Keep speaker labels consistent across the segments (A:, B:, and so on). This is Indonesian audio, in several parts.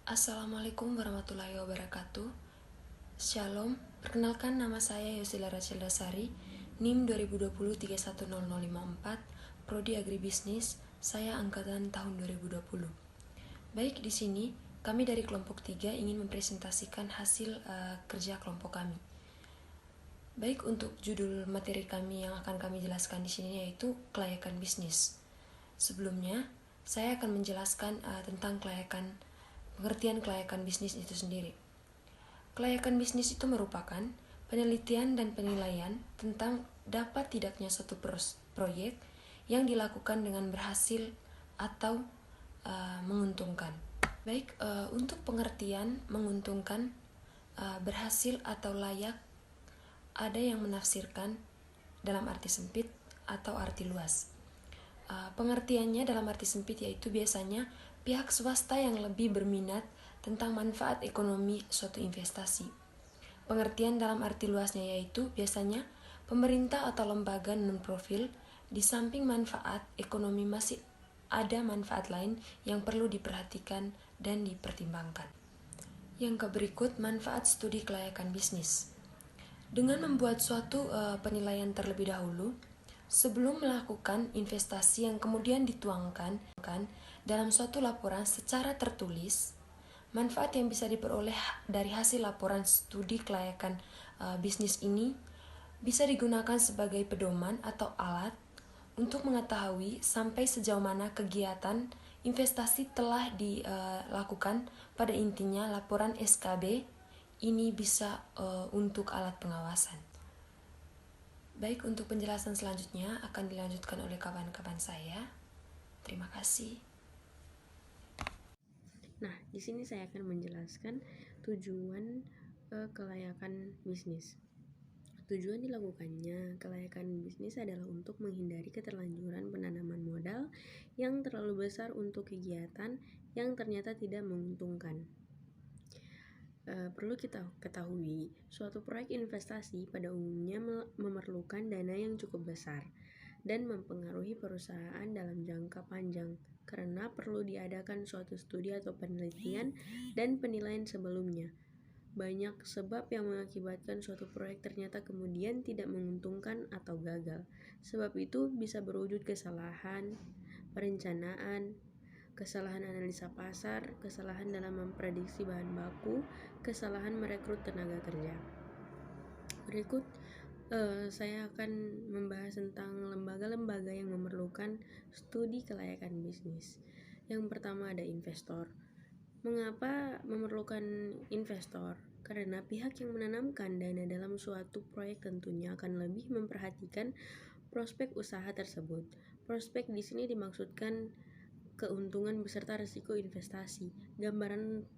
A: Assalamualaikum warahmatullahi wabarakatuh. Shalom, perkenalkan nama saya Yosila Rachel Dasari, NIM 2020-310054, Prodi Agribisnis, saya angkatan tahun 2020. Baik, di sini kami dari kelompok 3 ingin mempresentasikan hasil kerja kelompok kami. Baik, untuk judul materi kami yang akan kami jelaskan di sini yaitu kelayakan bisnis. Sebelumnya, saya akan menjelaskan tentang pengertian kelayakan bisnis itu sendiri. Kelayakan bisnis itu merupakan penelitian dan penilaian tentang dapat tidaknya suatu proyek yang dilakukan dengan berhasil atau menguntungkan. Baik, untuk pengertian menguntungkan, berhasil atau layak, ada yang menafsirkan dalam arti sempit atau arti luas. Pengertiannya dalam arti sempit yaitu biasanya pihak swasta yang lebih berminat tentang manfaat ekonomi suatu investasi. Pengertian dalam arti luasnya yaitu biasanya pemerintah atau lembaga non-profil di samping manfaat ekonomi masih ada manfaat lain yang perlu diperhatikan dan dipertimbangkan. Yang berikut manfaat studi kelayakan bisnis. Dengan membuat suatu penilaian terlebih dahulu, sebelum melakukan investasi yang kemudian dituangkan dalam suatu laporan secara tertulis, manfaat yang bisa diperoleh dari hasil laporan studi kelayakan bisnis ini bisa digunakan sebagai pedoman atau alat untuk mengetahui sampai sejauh mana kegiatan investasi telah dilakukan. Pada intinya, laporan SKB ini bisa untuk alat pengawasan. Baik, untuk penjelasan selanjutnya akan dilanjutkan oleh kawan-kawan saya. Terima kasih.
B: Nah, di sini saya akan menjelaskan tujuan kelayakan bisnis. Tujuan dilakukannya kelayakan bisnis adalah untuk menghindari keterlanjuran penanaman modal yang terlalu besar untuk kegiatan yang ternyata tidak menguntungkan. Perlu kita ketahui, suatu proyek investasi pada umumnya memerlukan dana yang cukup besar dan mempengaruhi perusahaan dalam jangka panjang karena perlu diadakan suatu studi atau penelitian dan penilaian sebelumnya. Banyak sebab yang mengakibatkan suatu proyek ternyata kemudian tidak menguntungkan atau gagal. Sebab itu bisa berwujud kesalahan perencanaan, kesalahan analisa pasar, kesalahan dalam memprediksi bahan baku, kesalahan merekrut tenaga kerja. Berikut saya akan membahas tentang lembaga-lembaga yang memerlukan studi kelayakan bisnis. Yang pertama ada investor. Mengapa memerlukan investor? Karena pihak yang menanamkan dana dalam suatu proyek tentunya akan lebih memperhatikan prospek usaha tersebut. Prospek di sini dimaksudkan keuntungan beserta risiko investasi. Gambaran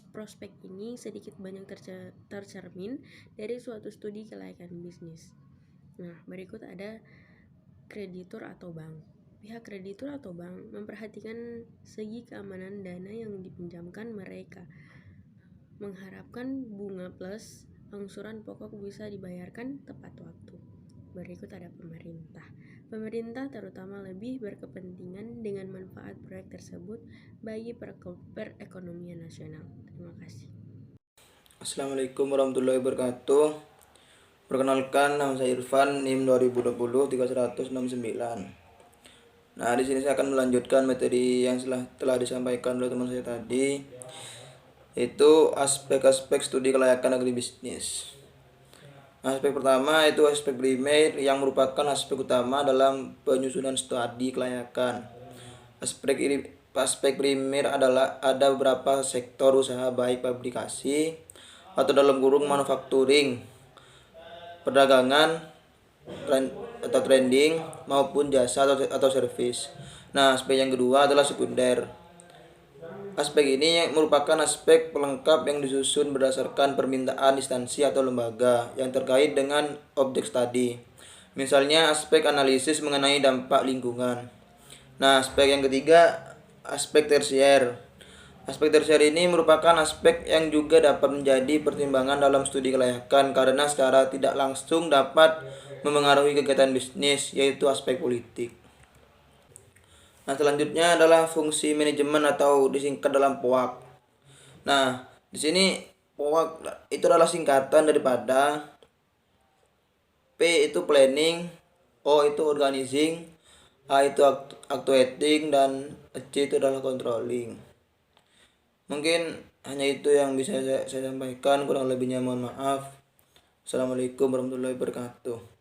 B: prospek ini sedikit banyak tercermin dari suatu studi kelayakan bisnis. Nah, berikut ada kreditur atau bank. Pihak kreditur atau bank memperhatikan segi keamanan dana yang dipinjamkan mereka, mengharapkan bunga plus angsuran pokok bisa dibayarkan tepat waktu. Berikut ada pemerintah. Pemerintah terutama lebih berkepentingan dengan manfaat proyek tersebut bagi perekonomian nasional. Terima kasih.
C: Assalamualaikum warahmatullahi wabarakatuh. Perkenalkan, nama saya Irfan, NIM 2020-3169. Nah, di sini saya akan melanjutkan materi yang telah disampaikan oleh teman saya tadi, yaitu aspek-aspek studi kelayakan agribisnis. Aspek pertama itu aspek primer yang merupakan aspek utama dalam penyusunan studi kelayakan. Aspek primer adalah ada beberapa sektor usaha baik publikasi atau dalam kurung manufacturing, perdagangan atau trending maupun jasa atau servis. Nah, aspek yang kedua adalah sekunder. Aspek ini merupakan aspek pelengkap yang disusun berdasarkan permintaan instansi atau lembaga yang terkait dengan objek studi. Misalnya aspek analisis mengenai dampak lingkungan. Nah, aspek yang ketiga, aspek tersier. Aspek tersier ini merupakan aspek yang juga dapat menjadi pertimbangan dalam studi kelayakan karena secara tidak langsung dapat memengaruhi kegiatan bisnis, yaitu aspek politik. Nah, selanjutnya adalah fungsi manajemen atau disingkat dalam POAK. Nah, di sini itu adalah singkatan daripada P itu planning, O itu organizing, A itu actuating, dan C itu adalah controlling. Mungkin hanya itu yang bisa saya sampaikan, kurang lebihnya mohon maaf. Assalamualaikum warahmatullahi wabarakatuh.